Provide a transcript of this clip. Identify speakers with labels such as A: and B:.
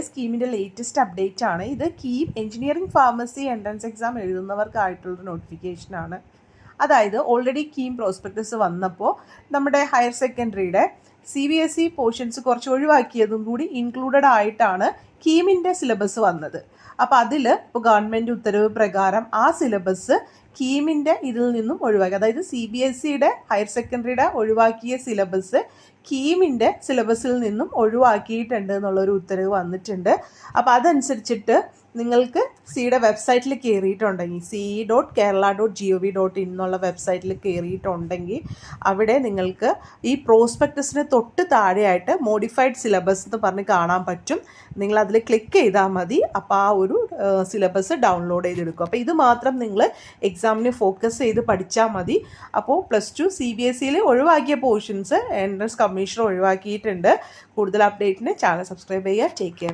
A: സ്കീമിൻ്റെ latest update ആണ് ഇത്. KEAM engineering pharmacy entrance exam എഴുതുന്നവർക്കായിട്ടുള്ളൊരു നോട്ടിഫിക്കേഷനാണ്. അതായത് ഓൾറെഡി കീം പ്രോസ്പെക്ടസ് വന്നപ്പോൾ നമ്മുടെ ഹയർ സെക്കൻഡറിയുടെ CBSE പോർഷൻസ് കുറച്ച് ഒഴിവാക്കിയതും കൂടി ഇൻക്ലൂഡഡ് ആയിട്ടാണ് കീമിൻ്റെ സിലബസ് വന്നത്. അപ്പോൾ അതിൽ ഇപ്പോൾ ഗവൺമെൻറ് ഉത്തരവ് പ്രകാരം ആ സിലബസ് കീമിൻ്റെ ഇതിൽ നിന്നും ഒഴിവാക്കി, അതായത് CBSEയുടെ ഹയർ സെക്കൻഡറിയുടെ ഒഴിവാക്കിയ സിലബസ് കീമിൻ്റെ സിലബസിൽ നിന്നും ഒഴിവാക്കിയിട്ടുണ്ട് എന്നുള്ളൊരു ഉത്തരവ് വന്നിട്ടുണ്ട്. അപ്പോൾ അതനുസരിച്ചിട്ട് നിങ്ങൾക്ക് സിയുടെ വെബ്സൈറ്റിൽ കയറിയിട്ടുണ്ടെങ്കിൽ ce.kerala.gov.in എന്നുള്ള വെബ്സൈറ്റിൽ കയറിയിട്ടുണ്ടെങ്കിൽ അവിടെ നിങ്ങൾക്ക് ഈ പ്രോസ്പെക്ടസിന് തൊട്ട് താഴെയായിട്ട് മോഡിഫൈഡ് സിലബസ് എന്ന് പറഞ്ഞ് കാണാൻ പറ്റും. നിങ്ങളതിൽ ക്ലിക്ക് ചെയ്താൽ മതി. അപ്പോൾ ആ ഒരു സിലബസ് ഡൗൺലോഡ് ചെയ്തെടുക്കും. അപ്പോൾ ഇത് മാത്രം നിങ്ങൾ എക്സാമിന് ഫോക്കസ് ചെയ്ത് പഠിച്ചാൽ മതി. അപ്പോൾ +2 CBSEയിൽ ഒഴിവാക്കിയ പോർഷൻസ് എൻട്രൻസ് കമ്മീഷൻ ഒഴിവാക്കിയിട്ടുണ്ട്. കൂടുതൽ അപ്ഡേറ്റിന് ചാനൽ സബ്സ്ക്രൈബ് ചെയ്യുക. Take care.